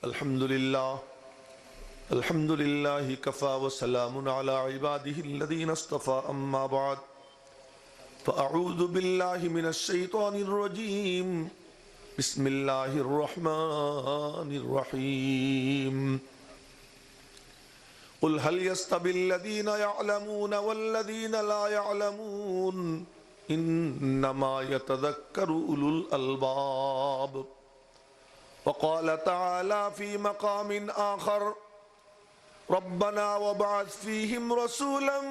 अल्हम्दुलिल्लाह कफ़ा व सलामुन अला इबादिहिल्लज़ीना इस्तफ़ा अम्मा बअद फ़अऊज़ु बिल्लाहि मिनश शैतानिर रजीम बिस्मिल्लाहिर रहमानिर रहीम क़ुल हल यस्तविल्लज़ीना यअलमून वल्लज़ीना ला यअलमून इन्नमा यतज़क्करु उलुल अलबाब वक़ाल तआला फ़ी मक़ाम आख़र रब्बना वबअथ फ़ीहिम रसूलन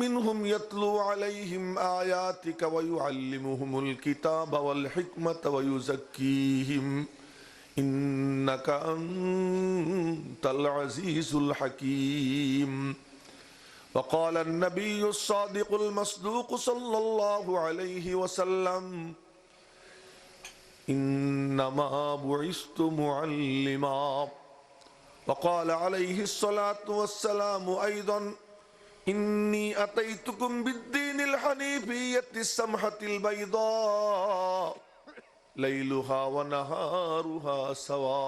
मिनहुम यत्लू अलैहिम आयातिक वयुअल्लिमुहुमुल किताब वल हिकमत वयुज़क्कीहिम इन्नका अंतल अज़ीज़ुल हकीम वक़ाल अन्नबिय्युस सादिक़ुल मस्दूक़ सल्लल्लाहु अलैहि वसल्लम इन्नमा बुइस्तु मुअल्लिमा वक़ाल अलैहिस्सलातु वस्सलामु अय्ज़न इन्नी अतैतुकुम बिद्दीनिल हनीफिय्यतिस समहतिल बैदा लैलुहा व नहारुहा सवा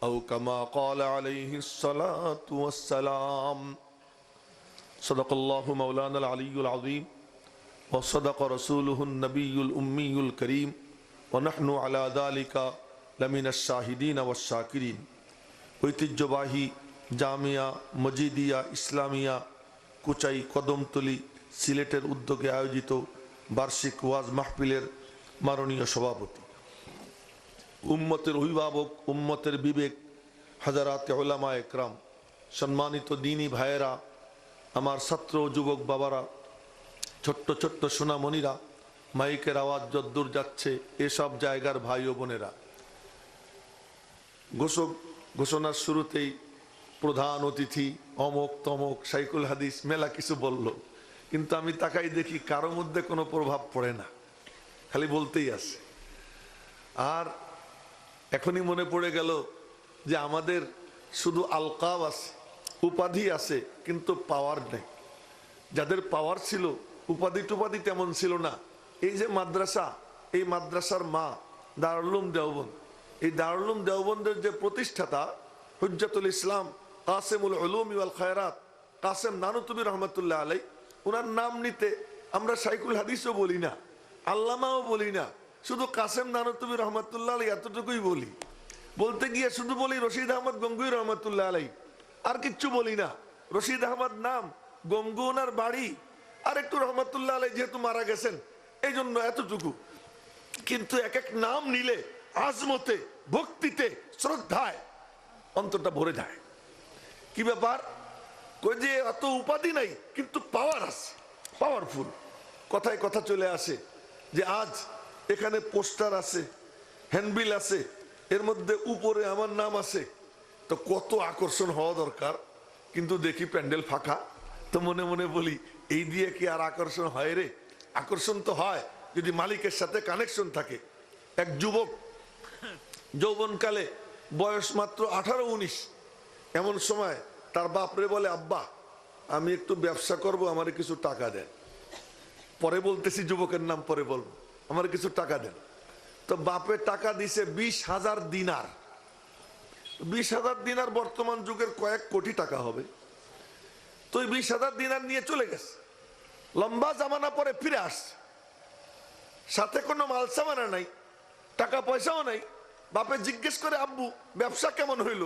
औ कमा क़ाल अलैहिस्सलातु वस्सलाम सदक़ल्लाहु मौलाना अल-अलियुल अज़ीम व सदक़ रसूलुहुन नबियुल उम्मियुल करीम व नहनु अला ज़ालिका लमिनश शाहिदीन वश-शाकिरीन। ঐতিহ্যবাহী জামিয়া মজিদিয়া ইসলামিয়া কুচাই কদমতলী সিলেটের উদ্যোগে আয়োজিত বার্ষিক ওয়াজ মাহফিলের মাননীয় সভাপতি, উম্মতের অভিভাবক, উম্মতের বিবেক, হাজারাতে উলামা একরাম, সম্মানিত দ্বীনী ভাইয়েরা, আমার ছাত্র ও যুবক বাবারা, ছোট্ট ছোট্ট সোনামণিরা, মাইকের আওয়াজ যদ্দূর যাচ্ছে এসব জায়গার ভাই ও বোনেরা, ঘোষণার শুরুতেই প্রধান অতিথি অমক তমক শাইখুল হাদিস মেলা কিছু বলল, কিন্তু আমি তাকাই দেখি কারো মধ্যে কোনো প্রভাব পড়ে না, খালি বলতেই আছে। আর এখনই মনে পড়ে গেল যে আমাদের শুধু আলকাব আছে, উপাধি আছে, কিন্তু পাওয়ার নেই। যাদের পাওয়ার ছিল, উপাধি টুপাধি তেমন ছিল না। এই যে মাদ্রাসা, এই মাদ্রাসার মা দারুল উলুম দেওবন্দ, এই দারুল উলুম দেওবন্দের যে প্রতিষ্ঠাতা হুজ্জাতুল ইসলাম কাসেমুল উলুম ওয়াল খায়রাত কাসেম নানুতুবি রহমাতুল্লাহ আলাই, ওনার নাম নিতে আমরা শাইখুল হাদিসও বলি না, আল্লামাও বলি না, শুধু কাসেম নানুতুবি রহমাতুল্লাহ আলাই এতটুকুই বলি। বলতে গিয়ে শুধু বলি রশিদ আহমদ গঙ্গুই রহমাতুল্লাহ আলাই, আর কিচ্ছু বলি না। রশিদ আহমদ নাম, গঙ্গু ওনার বাড়ি, আর একটু রহমাতুল্লাহ আলাই যেহেতু মারা গেছেন এই জন্য এতটুকু। কিন্তু এক এক নাম নিলে আজমতে, ভক্তিতে, শ্রদ্ধায় অন্তরটা ভরে যায়। কি ব্যাপার? কই যে এত উপাধি নাই কিন্তু পাওয়ার আছে, পাওয়ারফুল। কথায় কথা চলে আসে যে আজ এখানে পোস্টার আছে, হ্যান্ডবিল আছে, এর মধ্যে উপরে আমার নাম আছে, তো কত আকর্ষণ হওয়া দরকার। কিন্তু দেখি প্যান্ডেল ফাঁকা, তো মনে মনে বলি এই দিয়ে কি আর আকর্ষণ হয় রে? আকর্ষণ তো হয় যদি মালিকের সাথে কানেকশন থাকে। এক যুবক যৌবনকালে বয়স মাত্র 18-19, এমন সময় তার বাপরে বলে, আব্বা আমি একটু ব্যবসা করব, আমার কিছু টাকা দেন। পরে বলতেছি যুবকের নাম পরে বলবো, আমার কিছু টাকা দেন। তো বাপে টাকা দিছে 20,000 দিনার। 20,000 দিনার বর্তমান যুগের কয়েক কোটি টাকা হবে। তো 20,000 দিনার নিয়ে চলে গেছে, লম্বা জামানা পরে ফিরে আসছে, সাথে কোনো মাল সামানা নাই, টাকা পয়সাও নাই। বাপে জিজ্ঞেস করে, আব্বু ব্যবসা কেমন হইল?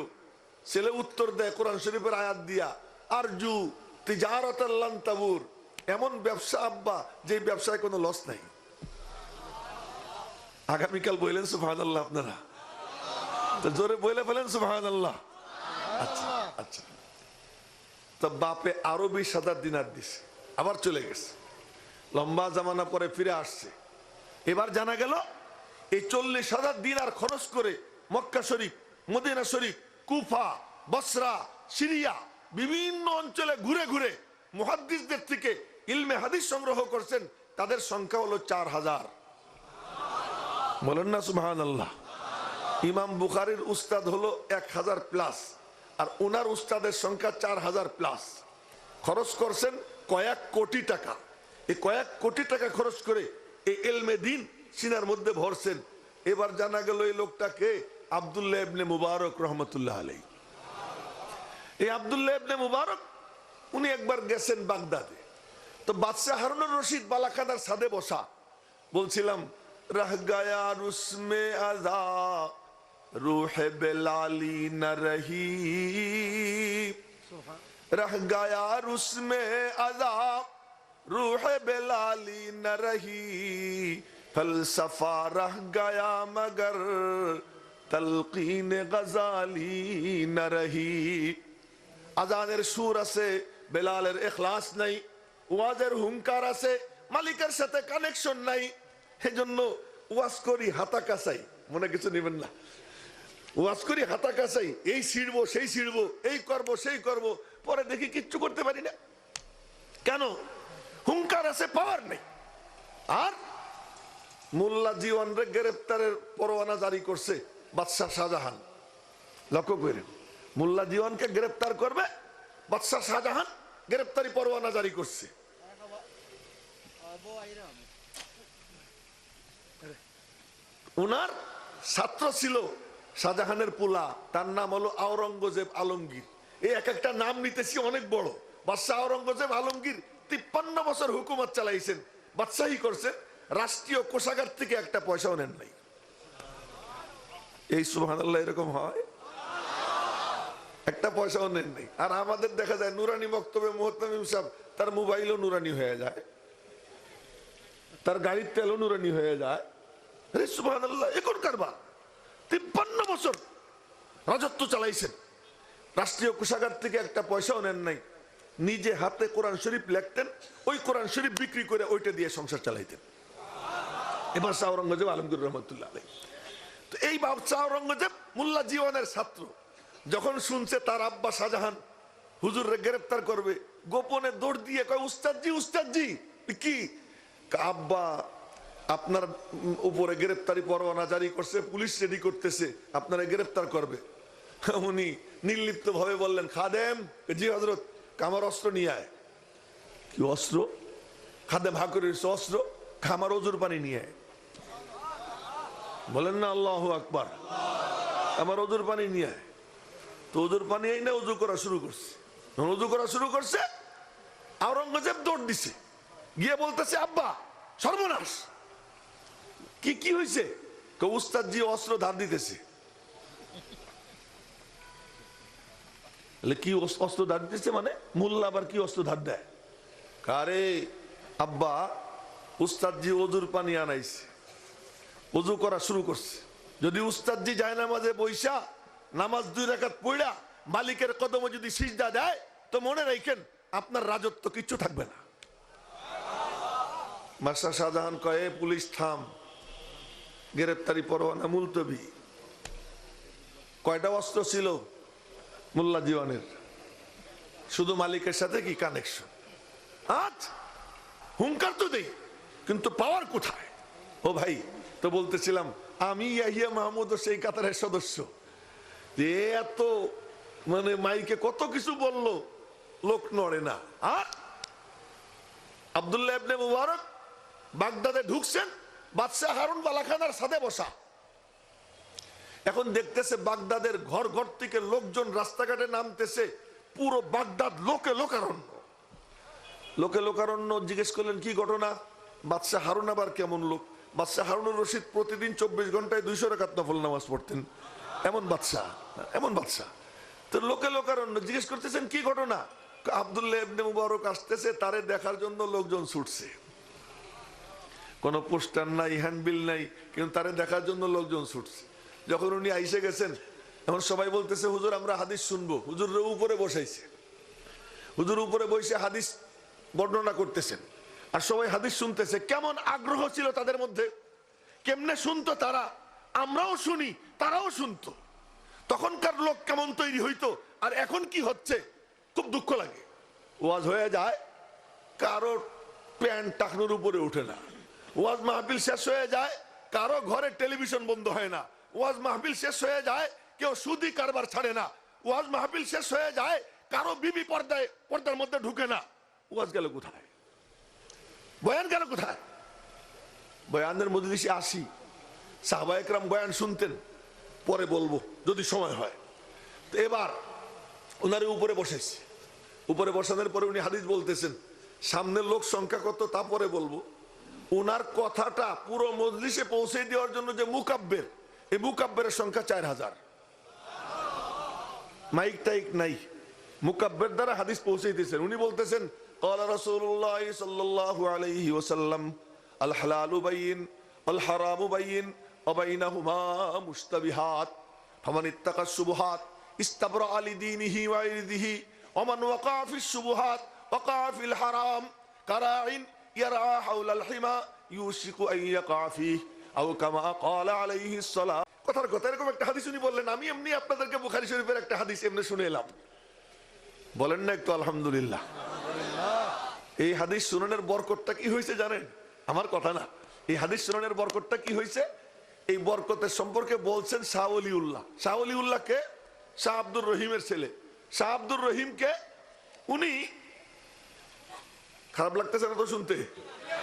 ছেলে উত্তর দেয় কোরআন শরীফের আয়াত দিয়া, আরজু তিজারাতাল লান তাবুর, এমন ব্যবসা আব্বা যে ব্যবসায় কোনো লস নাই। আগামীকাল বললেন সুবহানাল্লাহ, আপনারা তো জোরে বলে ফেলেন সুবহানাল্লাহ। আচ্ছা আচ্ছা, তো বাপে আরো 20,000 দিনার দিছে, আবার চলে গেছে, লম্বা জামানা পরে ফিরে আসছে। এবার জানা গেল এই 40,000 দিনার খরচ করে মক্কা শরীফ, মদিনা শরীফ, কুফা, বসরা, সিরিয়া বিভিন্ন অঞ্চলে ঘুরে ঘুরে মুহাদ্দিসদের থেকে ইলমে হাদিস সংগ্রহ করছেন। তাদের সংখ্যা হলো 4,000। বলেন না সুবহানাল্লাহ। ইমাম বুখারীর উস্তাদ হলো 1,000 প্লাস, আর ওনার উস্তাদের সংখ্যা 4,000 প্লাস। খরচ করছেন কয়েক কোটি টাকা। এই কয়েক কোটি টাকা খরচ করে এই ইলমে দ্বীন সিনার মধ্যে ভরছেন। এবার জানা গেল এই লোকটাকে আব্দুল্লাহ ইবনে মুবারক রহমতুল্লাহ আলাইহি। এই আব্দুল্লাহ ইবনে মুবারক উনি একবার গেছেন বাগদাদে। তো বাদশাহ হারুনুর রশিদ বালাখানার ছাদে বসা, বলছিলাম রহ গায়া রুসমে আযা রূহে বেলালি না রহি, रह गया रुस्मे अज़ा रूह बेलाली न रही, फलसफा रह गया मगर तलकीन गजाली न रही। আজানের সুর আছে, বেলালের ইখলাস নাই, ওয়াজের হুঙ্কার আছে, মালিকের সাথে কানেকশন নাই। এজন্য ওয়াজ করি হাতা কাছাই, মনে কিছু নেবেন না। ওয়াজ করি হাতা কাছাই, এই ছিড়বো সেই ছিড়বো, এই করবো সেই করবো, পরে দেখি কিচ্ছু করতে পারি না। কেন? হুঙ্কার আছে, পাওয়ার নেই। আর মোল্লা জীবনরে গ্রেপ্তারের পরোয়ানা জারি করছে বাদশাহ শাহজাহান। লক্ষ্য করেন, মোল্লা জীবনকে গ্রেপ্তার করবে বাদশাহ শাহজাহান, গ্রেপ্তারি পরোয়ানা জারি করছে। উনার ছাত্র ছিল শাহজাহানের পোলা, তার নাম হলো আওরঙ্গজেব আলমগীর। এই এক একটা নাম নিতেছি অনেক বড়। বাদশাহ আওরঙ্গজেব আলমগীর 53 বছর হুকুমত চালাইছেন, বাদশাহী করছেন, রাষ্ট্রীয় কোষাগার থেকে একটা পয়সাও নেন নাই। এই সুবহানাল্লাহ, এরকম হয়? একটা পয়সাও নেন নাই। আর আমাদের দেখা যায় নুরানি বক্তব্যে মুহতামিম সাহেব, তার মোবাইলও নুরানি হয়ে যায়, তার গাড়ির তেলও নুরানি হয়ে যায়। সুবহানাল্লাহ, এখন কারবার 53 বছর রাজত্ব চালাইছেন, রাষ্ট্রীয় কোষাগার থেকে একটা পয়সাও নেন নাই। নিজে হাতে কোরআন শরীফ লিখতেন, ওই কোরআন শরীফ বিক্রি করে ওইটা দিয়ে সংসার চালাইতেন। এবার শাহ আওরঙ্গজেব আলমগীর রহমতুল্লাহ আলাইহি। তো এই বাদশাহ আওরঙ্গজেব মোল্লা জীবনের ছাত্র, যখন শুনছে তার আব্বা শাহজাহান হুজুররে গ্রেফতার করবে, গোপনে দৌড় দিয়ে কয়, উস্তাদজি উস্তাদজি। কি? আব্বা আপনার উপরে গ্রেফতারি পরোয়ানা জারি করছে, পুলিশ রেডি করতেছে, আপনারা গ্রেফতার করবে। উনি নির্লিপ্ত ভাবে বললেন, খাদেম, জি হযরত, আমার অস্ত্র নিয়ে আয়। কি অস্ত্র? খাদেম হা করে অস্ত্র, আমার ওজুর পানি নিয়ে আয়। বলেন না আল্লাহু আকবার। আমার ওজুর পানি নিয়ে আয়। তো ওজুর পানি এই না, ওজু করা শুরু করছে। ওজু করা শুরু করছে, আওরঙ্গজেব দৌড় দিছে, গিয়ে বলতেছে, আব্বা সর্বনাশ। কি কি হয়েছে? উস্তাদজি অস্ত্র ধার দিতেছে। কি অস্ত্র ধার দিতেছে মানে? মোল্লা আবার কি অস্ত্র ধার দেয়? কারে আব্বা, উস্তাদজি ওজুর পানি আনাইছে, ওজু করা শুরু করছে। যদি উস্তাদজি যায় নামাজে বৈশা নামাজ 2 রাকাত পড়া মালিকের কদমে যদি সিজদা দেয়, তো মনে রাখেন আপনার রাজত্ব কিচ্ছু থাকবে না। বাদশাহ শাহজাহান কয়ে, পুলিশ থাম, গ্রেফতারি পরোয়ানা মুলতবি। কয়টা অস্ত্র ছিল মোল্লা জীবনের? শুধু মালিকের সাথে কি কানেকশন? আজ হুঙ্কার তো দেই, কিন্তু পাওয়ার কোথায়? ও ভাই, তো বলতেছিলাম, আমি ইয়াহিয়া মাহমুদ সেই কাতারের সদস্য। এত মানে মাইকে কত কিছু বললো, লোক নড়ে না। আর আব্দুল্লাহ ইবনে মুবারক বাগদাদে ঢুকছেন, বাদশাহ হারুন বালাখানার সাথে বসা। এখন দেখতেছে বাগদাদের ঘর ঘর থেকে লোকজন রাস্তাঘাটে নামতেছে, পুরো বাগদাদ লোকে লোকারণ্য, লোকে লোকারণ্য। জিজ্ঞেস করলেন কি ঘটনা? বাদশাহ হারুন আবার কেমন লোক? বাদশাহ হারুনুর রশিদ প্রতিদিন 24 ঘন্টায় 200 রাকাত নফল নামাজ পড়তেন, এমন বাদশাহ, এমন বাদশাহ। তো লোকে লোকারণ্য। জিজ্ঞেস করতেছেন কি ঘটনা? আব্দুল্লাহ ইবনে মুবারক আসতেছে, তারে দেখার জন্য লোকজন ছুটছে। কোনো পোস্টার নাই, হ্যান্ডবিল নাই, কিন্তু তারে দেখার জন্য লোকজন ছুটছে। যখন উনি আইসে গেছেন, এখন সবাই বলতেছে, হুজুর আমরা হাদিস শুনবো। হুজুর উপরে বসাইছে, হুজুর উপরে বসে হাদিস বর্ণনা করতেছেন, আর সবাই হাদিস শুনতেছে। কেমন আগ্রহ ছিল তাদের মধ্যে, কেমনে শুনতো তারা, আমরাও শুনি, তারাও শুনতো। তখনকার লোক কেমন তৈরি হইতো, আর এখন কি হচ্ছে, খুব দুঃখ লাগে। ওয়াজ হয়ে যায়, কারো প্যান্ট টাকনোর উপরে উঠে না। ওয়াজ মাহফিল শেষ হয়ে যায়, কারো ঘরে টেলিভিশন বন্ধ হয় না। ওয়াজ মাহফিল শেষ হয়ে যায়, কেউ সুদি কারবার ছাড়ে না। ওয়াজ মাহফিল শেষ হয়ে যায়, কারো বিবি পর্দার মধ্যে ঢুকে না। ওয়াজ গেল কোথায়? বয়ান গেল কোথায়? বয়ানের মজলিসে আসি, সাহাবায়ে কেরাম বয়ান শুনতেন, পরে বলবো যদি সময় হয়। তো এবার ওনারে উপরে বসেছি, উপরে বসানোর পরে উনি হাদিস বলতেছেন, সামনের লোক সংখ্যা কত তা পরে বলবো। ওনার কথাটা পুরো মজলিসে পৌঁছে দেওয়ার জন্য যে মুকাব্বের, এই মুকাব্বেরের সংখ্যা 4000। মাইক টাইক নাই, মুকাব্বের দ্বারা হাদিস পৌঁছে দিয়েছেন। উনি বলতেছেন ক্বালা রাসূলুল্লাহ সাল্লাল্লাহু আলাইহি ওয়াসাল্লাম আল হালালু বাইয়িন ওয়াল হারামু বাইয়িন ওয়া বাইনাহুমা মুশতাবিহাত ফামান ইত্তাকা শুবহাত ইস্তাবরা লিদীনিহি ওয়া ইরদিহি ওয়া মান ওয়াকা ফিশ শুবহাত ওয়াকা ফিল হারাম কারাইন ইয়ারা হাওলাল হিমা ইউশিকু আন ইয়াকা ফিহি আও কামা ক্বালা আলাইহিস সালাম। কথার কথা এরকম একটা হাদিস উনি বললেন। আমি এমনি আপনাদেরকে বুখারী শরীফের একটা হাদিস এমনি শুনে এলাম, বলেন না একটু আলহামদুলিল্লাহ। এই হাদিস শুনানোর বরকতটা কি হয়েছে জানেন? আমার কথা না, এই হাদিস শুনানোর বরকতটা কি হয়েছে? এই বরকতের সম্পর্কে বলছেন শাহ ওলিউল্লাহ। শাহ ওলিউল্লাহ কে? শাহ আব্দুর রহিমের ছেলে। শাহ আব্দুর রহিমকে উনি, খারাপ লাগতেছে না তো শুনতে,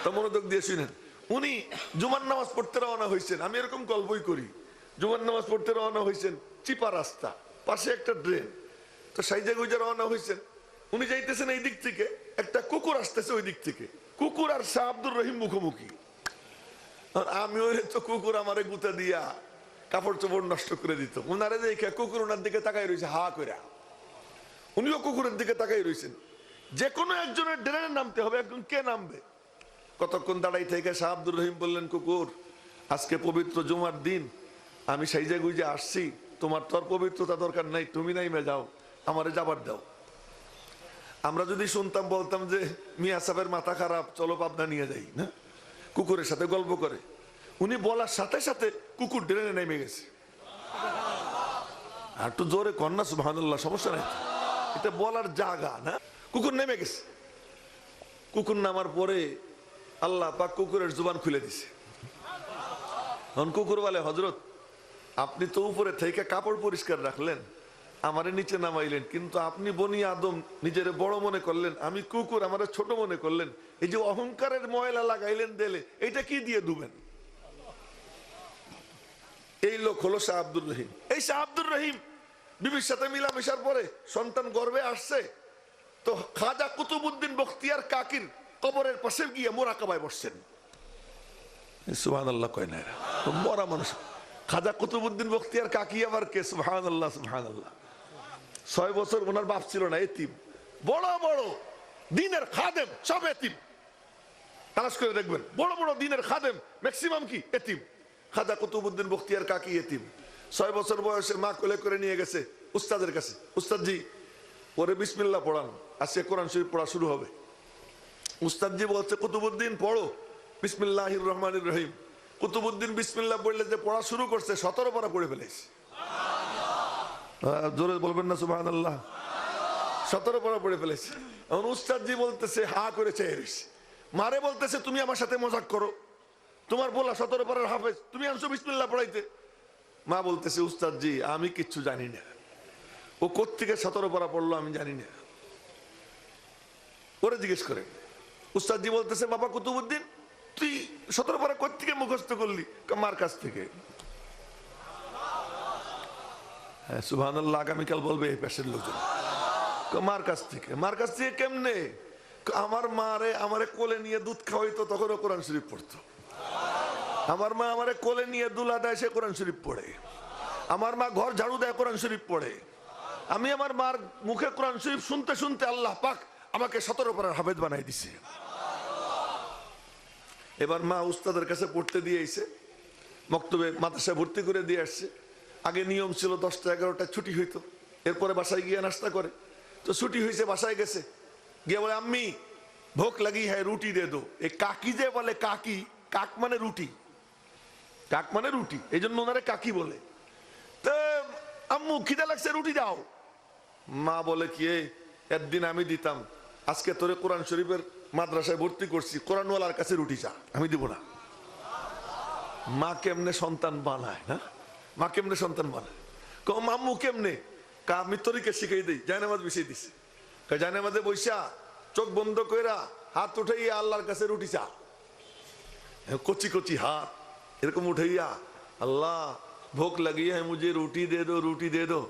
তো মনোযোগ দিয়ে শুনেন। উনি জুমার নামাজ পড়তে রওনা হয়েছেন, আমি এরকম গল্পই করি। জুমার নামাজ পড়তে রওনা হয়েছেন, চিপা রাস্তা, পাশে একটা ড্রেন, তো সাইজা গুইজা রওনা হয়েছেন। উনি যাইতেছেন এই দিক থেকে, একটা কুকুর আসতেছে ওই দিক থেকে, কুকুর আর শাহ আব্দুর রহিম মুখোমুখি। আর আমি ওই তো কুকুর আমারে গুতা দিয়া কাপড় চোপড় নষ্ট করে দিত। ওনারে দেখে কুকুর ওনার দিকে তাকাই রয়েছে হা কইরা, উনিও কুকুরের দিকে তাকাই রয়েছেন। যে কোনো একজনের ড্রেনে নামতে হবে, একজন কে নামবে? কতক্ষণ দাঁড়াই থেকে শাহ আব্দুর রহিম বললেন, কুকুর আজকে পবিত্র জুমার দিন, আমি সাইজা গুইজা আসছি, তোমার তোর পবিত্রতা দরকার নাই, তুমি নাইমে যাও, আমারে যাবার দাও। আমরা যদি শুনতাম বলতাম যে মিয়া সাহেবের মাথা খারাপ, চলো পাবনা নিয়ে যাই, না কুকুরের সাথে গল্প করে। উনি বলার সাথে সাথে কুকুর ড্রেনে নেমে গেছে। আর একটু জোরে কন্যা সুবহানাল্লাহ, সমস্যা নাই, এটা বলার জায়গা না। কুকুর নেমে গেছে। কুকুর নামার পরে আল্লাহ পাক কুকুরের জুবান খুলে দিছে। এখন কুকুর বলে, হযরত আপনি তো উপরে থেকে কাপড় পরিষ্কার রাখলেন, আমারে নিচে নামাইলেন, কিন্তু আপনি বনি আদম নিজের বড় মনে করলেন, আমি কুকুর আমারে ছোট মনে করলেন, এই যে অহংকারের ময়লা লাগাইলেন দেলে, এইটা কি দিয়ে দুবেন? এই লোক হলো শাহ আব্দুর রহিম। এই শাহ আব্দুর রহিম বিবির সাথে মিলামেশার পরে সন্তান গর্ভে আসছে, তো খাজা কুতুবউদ্দিন বখতিয়ার কাকির কবরের পাশে গিয়ে মোরাকাবায় বসছেন। সুবহানাল্লাহ কয় না, তো মরা মানুষ। খাজা কুতুবউদ্দিন বখতিয়ার কাকি আবার কে? সুবহানাল্লাহ সুবহানাল্লাহ। 6 বছর ওনার বাপ ছিল না, এতিম। বড় বড় দ্বীনের খাদেম সব এতিম। তালাশ করে দেখবেন, বড় বড় দ্বীনের খাদেম ম্যাক্সিমাম কি এতিম। খাজা কুতুবউদ্দিন বখতিয়ার কাকি এতিম। 6 বছর বয়সে মা কোলে করে নিয়ে গেছে উস্তাদের কাছে। উস্তাদজি ওরে বিসমিল্লাহ পড়ান, আজকে কোরআন শরীফ পড়া শুরু হবে। উস্তাদজি বলছে, কুতুবউদ্দিন পড়ো বিসমিল্লাহির রহমানির রহিম। কুতুবউদ্দিন বিসমিল্লাহ বললে যে পড়া শুরু করছে, 17 পারা পড়ে ফেলেছে। জোরে বলবেন না সুবহানাল্লাহ? 17 পারা পড়ে ফেলেছে। এখন উস্তাদজি বলতেছে, হা করে চেয়ে রয়েছে। মারে বলতেছে, তুমি আমার সাথে মজাক করো, তোমার বলা 17 পারার হাফেজ, তুমি আনছো বিসমিল্লাহ পড়াইতে। মা বলতেছে, উস্তাদজি আমি কিচ্ছু জানি না, ও কোত্থেকে 17 পারা পড়লো আমি জানি না, ওরে জিজ্ঞেস করে। উস্তাদজি বলতেছে, বাবা কুতুবউদ্দিন তুই 17 পারা কোত্থেকে মুখস্থ করলি? মার কাছ থেকে। হ্যাঁ সুবহানাল্লাহ, আগামীকাল বলবে এই পেশের লোকজন। মার কাছ থেকে। মার কাছ থেকে কেমনে? আমার মারে আমারে কোলে নিয়ে দুধ খাওয়াইতো, তখনও কোরআন শরীফ পড়তো। আমার মা আমারে কোলে নিয়ে দুলা দেয়, সে কোরআন শরীফ পড়ে। আমার মা ঘর ঝাড়ু দেয়, কোরআন শরীফ পড়ে। আমি আমার মার মুখে কোরআন শরীফ শুনতে শুনতে আল্লাহ পাক আমাকে 17 পারার হাফেজ বানাই দিছে। এবার মা উস্তাদের কাছে পড়তে দিয়ে এসে মক্তবে মাদ্রাসায় ভর্তি করে দিয়ে আসছে। আগে নিয়ম ছিল 10টা 11টা ছুটি হইতো, এরপরে বাসায় গিয়ে নাস্তা করে। তো ছুটি হয়েছে, বাসায় গেছে, গিয়ে বলে, আম্মি ভোক লাগি হ্যাঁ রুটি দে দো। এই কাকি যে বলে, কাকি, কাক মানে রুটি, কাক মানে রুটি, এই জন্য ওনারে কাকি বলে। তো আম্মু খিদে লাগছে, রুটি দাও। মা বলে, কি একদিন আমি দিতাম, আজকে তোরে কোরআন শরীফের মাদ্রাসায় ভর্তি করছি, কোরআনওয়ালার কাছে রুটি চা, আমি দিব না। মা কেমনে সন্তান বানায় না? মা কেমনে সন্তান বানায়? কম আম্মু কেমনে? আমি তোরিকে শিখাই দিই। জায়নামাজ বিছিয়ে দিছে, জায়নামাজে বৈশা চোখ বন্ধ কইরা হাত উঠাইয়া আল্লাহর কাছে রুটি চা, কচি কচি হাত এরকম উঠাইয়া, আল্লাহ ভোক লাগিয়ে হ্যাঁ মুঝে রুটি দে দো, রুটি দে দো।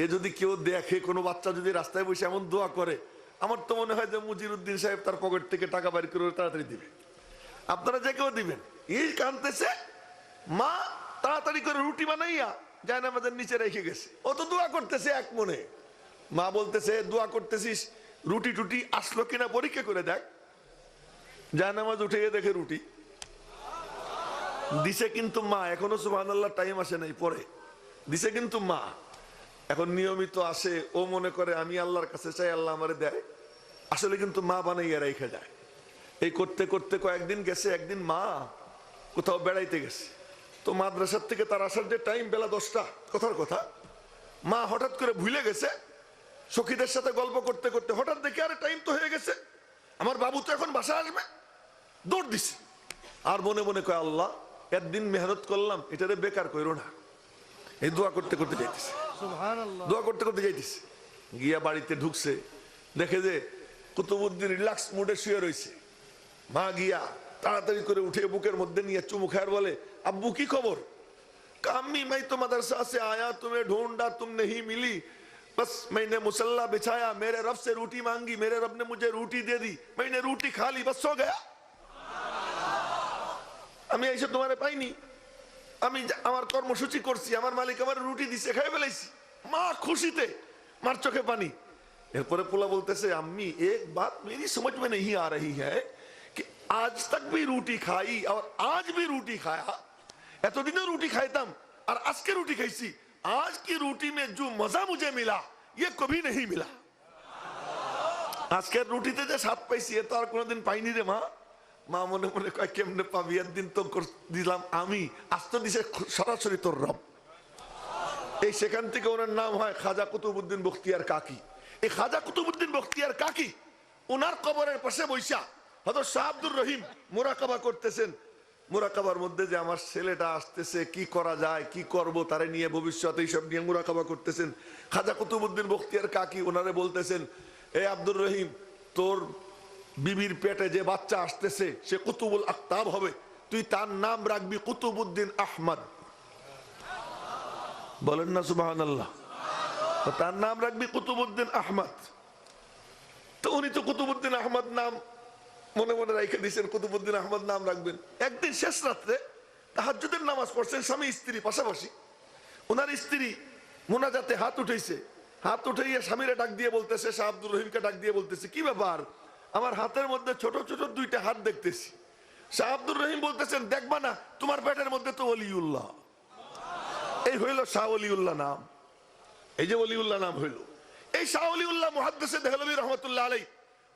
এ যদি কেউ দেখে, কোনো বাচ্চা যদি রাস্তায় বসে এমন দোয়া করে, আমার তো মনে হয় যে মুজিরউদ্দিন সাহেব তার পকেট থেকে টাকা বাইর করে তাড়াতাড়ি দিবে। আপনারা যে কেউ দিবেন। এই কাঁদতেছে, মা তাড়াতাড়ি করে রুটি বানাইয়া জায়নামাজের নিচে রেখে গেছে। ও তো দোয়া করতেছে এক মনে। মা বলতেছে, দোয়া করতেছিস, রুটি টুটি আসলো কিনা পরীক্ষা করে দেখ। জায়নামাজ উঠে গিয়ে দেখে রুটি দিছে, কিন্তু মা এখনো সুবহানাল্লাহ টাইম আসে নাই, পরে দিছে কিন্তু মা। এখন নিয়মিত আসে, ও মনে করে আমি আল্লাহর কাছে চাই, আল্লাহ আমারে দেয়। আসলে কিন্তু মা বানাইয়া রেখে যায়। এই করতে করতে কয়েকদিন গেছে, একদিন মা কোথাও বেড়াইতে গেছে, তো মাদ্রাসার থেকে তার আসার যে টাইম বেলা 10টা, কথার কথা, মা হঠাৎ করে ভুলে গেছে। সখীদের সাথে গল্প করতে করতে হঠাৎ দেখে আরে টাইম তো হয়ে গেছে, আমার বাবু তো এখন বাসা আসবে। দৌড় দিছে, আর মনে মনে কয় আল্লাহ একদিন মেহনত করলাম, এটারে বেকার কইরো না। এই দোয়া করতে করতে যাইতেছে, দোয়া করতে করতে যাইতেছে। গিয়া বাড়িতে ঢুকছে, দেখে যে কুতুবউদ্দিন রিল্যাক্স মুডে শুয়ে রয়েছে। মা গিয়া তাড়াতাড়ি করে উঠে বুকের মধ্যে নিয়ে চুমু খায়, বলে আব্বু কি খবর? अम्मी मैं तो मदरसा से आया, तुम्हें ढूंढा तुम नहीं मिली, बस मैंने मुसल्ला बिछाया, मेरे रब से रोटी मांगी, मेरे रब ने मुझे रोटी दे दी, मैंने रोटी खा ली, बस सो गया। আমি এসে তোমারে পাইনি, আমি আমার কর্মসূচি করছি, আমার মালিক আমার রুটি দিছে, খাই ফেলাইছি। মা খুশিতে, মার চোখে পানি। এরপরে পোলা বলতেছে, अम्मी एक बात मेरी समझ में नहीं आ रही है कि आज तक भी रोटी खाई और आज भी रोटी खाया, এতদিনও রুটি খাইতাম আর আজকে রুটি খাইছি, आज की रोटी में जो मजा मुझे मिला ये कभी नहीं मिला। আজকের রুটিতে যে স্বাদ পাইছি এ তো আর কোনোদিন পাইনি রে মা। মা মনে মনে কয় কেমনে পাবি, একদিন তো দিলাম আমি, আজ তো দিছে সরাসরি তোর রব। এই সেখান থেকে ওনার নাম হয় খাজা কুতুবউদ্দিন বখতিয়ার কাকি। এই খাজা কুতুবউদ্দিন বখতিয়ার কাকি ওনার কবরের পাশে বৈশা হযরত শাহ আব্দুর রহিম মুরাকাবা করতেছেন। মুরাকাবার মধ্যে যে আমার ছেলেটা আসতেছে, কি করা যায়, কি করব, তারে নিয়ে ভবিষ্যতে এইসব নিয়ে মুরাকাবা করতেছেন। খাজা কুতুবউদ্দিন বখতিয়ার কাকি ওনারে বলতেছেন, এ আব্দুর রহিম, তোর বিবির পেটে যে বাচ্চা আসতেছে সে কুতুবুল আকতাব হবে, তুই তার নাম রাখবি কুতুবউদ্দিন আহমদ। বলেন না সুবহানাল্লাহ। তার নাম রাখবি কুতুবউদ্দিন আহমদ। তো উনি তো কুতুবউদ্দিন আহমদ নাম মনে মনে রেখে দিয়েছেন, কুতুবউদ্দিন আহমদ নাম রাখবেন। একদিন শেষ রাত্রে তাহাজ্জুদের নামাজ পড়ছেন স্বামী স্ত্রী পাশাপাশি। ওনার স্ত্রী মুনাজাতে হাত উঠেছে, হাত উঠাইয়া স্বামীরে ডাক দিয়ে বলতেছে, শাহ আব্দুর রহিমকে ডাক দিয়ে বলতেছে, কি ব্যাপার, আমার হাতের মধ্যে ছোট ছোট দুইটা হাত দেখতেছি। শাহ আব্দুর রহিম বলতেছেন, দেখবা না তোমার পেটের মধ্যে তো ওলিউল্লাহ। এই হইল শাহ ওলিউল্লাহ নাম। এই যে ওলিউল্লাহ নাম হইল, এই শাহ ওলিউল্লাহ মুহাদ্দিস দেহলভী রহমাতুল্লাহ আলাইহি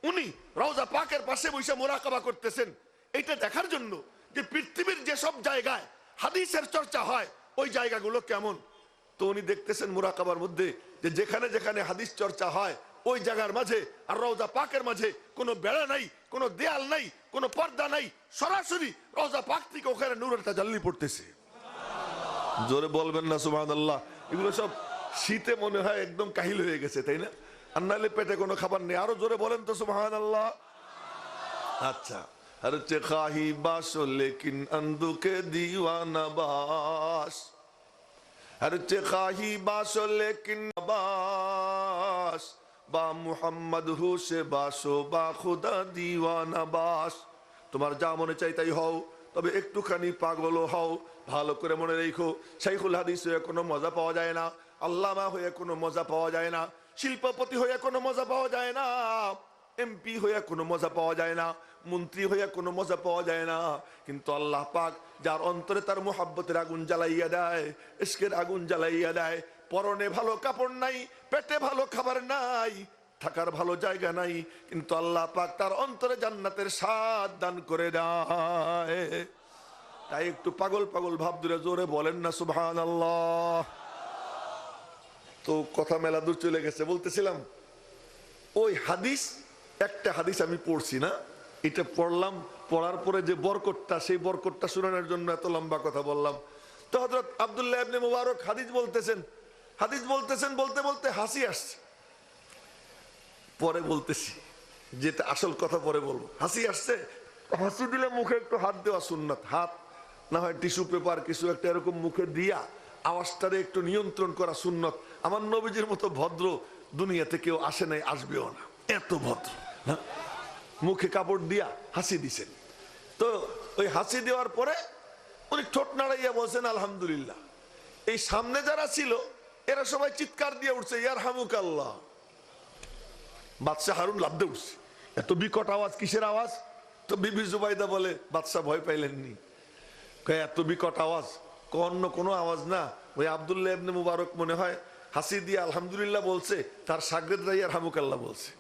উনি রওজা পাকের পাশে বসে মুরাকাবা করতেছেন, এটা দেখার জন্য যে পৃথিবীর যেসব জায়গায় হাদিসের চর্চা হয় ওই জায়গাগুলো কেমন। তো উনি দেখতেছেন মুরাকাবার মধ্যে যে যেখানে যেখানে হাদিস চর্চা হয় ওই জায়গার মাঝে আর রওজা পাকের মাঝে কোনো বেড়া নাই, কোনো দেয়াল নাই, কোনো পর্দা নাই, সরাসরি রওজা পাক থেকে ওখানে নূরের তাজাল্লি পড়তেছে। জোরে বলবেন না সুবহানাল্লাহ। এগুলো সব শীতে মনে হয় একদম কাহিল হয়ে গেছে, তাই না? আর নাহলে পেটে কোনো খাবার নেই। আরো জোরে বলেন তো সুবহানাল্লাহ। আচ্ছা, আর হচ্ছে খাহি বাস লেকিন আন্দুকে দিওয়ানা বাস, আর হচ্ছে খাহি বাস লেকিন বাস, বা মুহাম্মদ হুসে বাসো বা খুদা দিওয়ানা বাস। তোমার যা মনে চাই তাই হও, তবে একটুখানি পাগল হও। ভালো করে মনে রেখো, শাইখুল হাদিস হয়ে কোনো মজা পাওয়া যায় না, আল্লামা হয়ে কোনো মজা পাওয়া যায় না, শিল্পপতি হয়ে কোনো মজা পাওয়া যায় না, এমপি হয়ে কোনো মজা পাওয়া যায় না, মন্ত্রী হয়ে কোনো মজা পাওয়া যায় না। কিন্তু আল্লাহ পাক যার অন্তরে তার মুহাব্বতের আগুন জ্বালাইয়া দেয়, ইশকের আগুন জ্বালাইয়া দেয়, পরনে ভালো কাপড় নাই, পেটে ভালো খাবার নাই, থাকার ভালো জায়গা নাই, কিন্তু আল্লাহ পাক তার অন্তরে জান্নাতের স্বাদ দান করে দেয়। তাই একটু পাগল পাগল ভাব দূরে জোরে বলেন না সুবহানাল্লাহ। তো কথা মেলা দূর চলে গেছে। বলতেছিলাম ওই হাদিস, একটা হাদিস আমি পড়ছি না, এটা পড়লাম, পড়ার পরে যে বরকতটা, সেই বরকতটা শোনানোর জন্য এত লম্বা কথা বললাম। তো হযরত আব্দুল্লাহ ইবনে মুবারক হাদিস বলতেছেন, বলতে বলতে হাসি আসছে। পরে বলতেছি, যেটা আসল কথা পরে বলবো। হাসি আসছে, হাসি দিলে মুখে একটু হাত দেওয়া সুন্নাত, হাত না হয় টিস্যু পেপার কিছু একটা এরকম মুখে দিয়া আওয়াজটারে একটু নিয়ন্ত্রণ করা সুন্নত। আমার নবীজির মতো ভদ্র দুনিয়াতে কেউ আসে নাই, আসবেও না, এত ভদ্র। হ্যাঁ, মুখে কাপড় দিয়া হাসি দিছেন। তো ওই হাসি দেওয়ার পরে উনি ঠোঁট নাড়াইয়া বলছেন আলহামদুলিল্লাহ। এই সামনে যারা ছিল এরা সবাই চিৎকার দিয়ে উঠছে ইয়ারহামুকাল্লাহ। বাদশাহ হারুন লাফ দিয়ে উঠছে, এত বিকট আওয়াজ, কিসের আওয়াজ? তো বিবি জুবাইদা বলে বাদশাহ ভয় পাইলেননি, এত বিকট আওয়াজ অন্য কোনো আওয়াজ না, ওই আব্দুল্লাহ ইবনে মুবারক মনে হয় হাসি দিয়ে আলহামদুলিল্লাহ বলছে, তার শাগরেদরা ইয়ারহামুকাল্লাহ বলছে,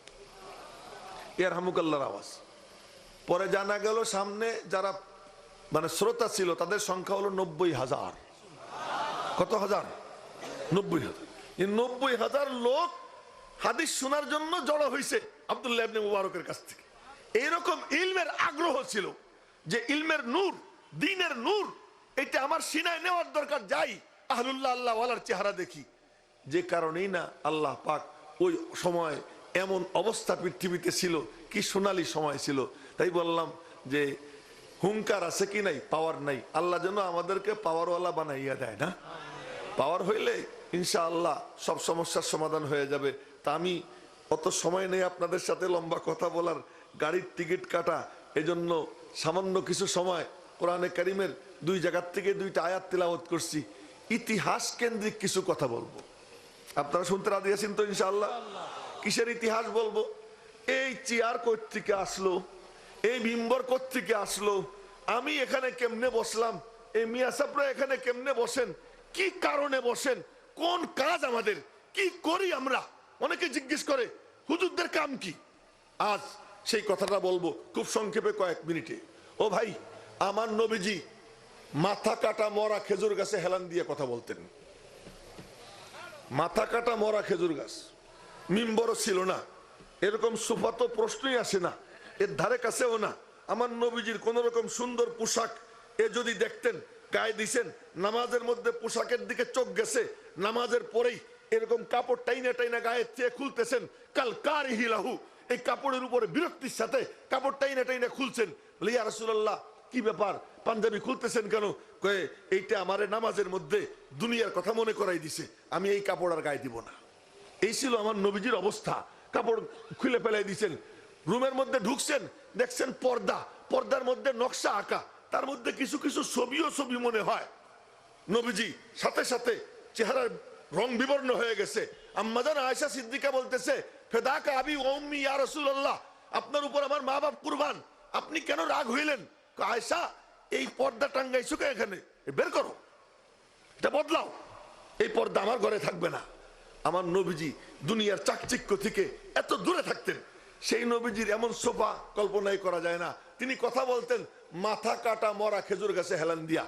ইয়ারহামুকাল্লাহর আওয়াজ। পরে জানা গেল সামনে যারা মানে শ্রোতা ছিল তাদের সংখ্যা হলো 90,000। কত হাজার? 90,000। এই 90,000 লোক হাদিস শোনার জন্য জড়ো হয়েছে আব্দুল্লাহ ইবনে মুবারকের কাছ থেকে। এইরকম ইলমের আগ্রহ ছিল যে ইলমের নূর, দ্বীনের নূর, এটা আমার সিনায় নেওয়ার দরকার, যাই আহলুল্লাহ আল্লাহ ওয়ালার চেহারা দেখি। যে কারণেই না আল্লাহ পাক ওই সময় এমন অবস্থা পৃথিবীতে ছিল, কি সোনালী সময় ছিল। তাই বললাম যে হুঙ্কার আছে কি নাই, পাওয়ার নাই, আল্লাহ যেন আমাদেরকে পাওয়ারওয়ালা বানাইয়া দেয় না। পাওয়ার হইলে ইনশাআল্লাহ সব সমস্যার সমাধান হয়ে যাবে। তা আমি অত সময় নেই আপনাদের সাথে লম্বা কথা বলার, গাড়ির টিকিট কাটা, এজন্য সামান্য কিছু সময় কোরআনে কারিমের 2 জায়গার থেকে 2টা আয়াত তিলাওয়াত করছি। ইতিহাস কেন্দ্রিক কিছু কথা বলবো, আপনারা শুনতে রাজি আছেন তো ইনশাআল্লাহ? কিসের ইতিহাস বলবো? এই চেয়ার কোত্থেকে আসলো, এই মিম্বর কোত্থেকে আসলো, আমি এখানে কেমনে বসলাম, এই মিয়া সাহেবরা এখানে কেমনে বসেন, কি কারণে বসেন, কোন কাজ আমাদের, কি করি আমরা। অনেকে জিজ্ঞেস করে হুজুরদের কাম কি। আজ সেই কথাটা বলবো খুব সংক্ষেপে, কয়েক মিনিটে। ও ভাই, আমার নবীজি মাথা কাটা মরা খেজুর গাছে হেলান দিয়ে কথা বলতেন। মাথা কাটা মরা খেজুর গাছ, মিম্বরও ছিল না, এরকম সোফা তো প্রশ্নই আসে না, এর ধারে কাছেও না। আমার নবীজির কোন রকম সুন্দর পোশাক এ যদি দেখতেন, গায়ে দিছেন, নামাজের মধ্যে পোশাকের দিকে চোখ গেছে, নামাজের পরেই এরকম কাপড় টাইনা টাইনা গায়ের থেকে খুলতেছেন, কাল কারিহিলাহু, এই কাপড়ের উপরে বিরক্তির সাথে কাপড় টাইনা টাইনা খুলছেন। বলে ইয়া রাসূলুল্লাহ, কি ব্যাপার, পাঞ্জাবি খুলতেছেন কেন? কয়ে এইটা আমারে নামাজের মধ্যে দুনিয়ার কথা মনে করাই দিছে, আমি এই কাপড় আর গায়ে দিব না। এই ছিল আমার নবীজির অবস্থা। কাপড় খুলে ফেলাই দিছেন, রুমের মধ্যে ঢুকছেন, দেখছেন পর্দা, পর্দার মধ্যে নকশা আঁকা, তার মধ্যে কিছু কিছু ছবিও ছবি মনে হয়। নবীজি সাথে সাথে চেহারার রং বিবর্ণ হয়ে গেছে। আম্মাজান আয়েশা সিদ্দিকা বলতেছে, ফেদাকা আবি ওয়া উম্মি ইয়া রাসূলুল্লাহ, আপনার উপর আমার মা বাপ কুরবান, আপনি কেন রাগ হইলেন? আয়েশা, এই পর্দা টাঙ্গাইছো কে এখানে, বের করো, এটা বদলাও, এই পর্দা আমার ঘরে থাকবে না। আমার নবীজি দুনিয়ার চাকচিক্য থেকে এত দূরে থাকতেন। সেই নবীজির এমন সোফা কল্পনাই করা যায় না। তিনি কথা বলতেন মাথা কাটা মরা খেজুর গাছে হেলান দিয়া।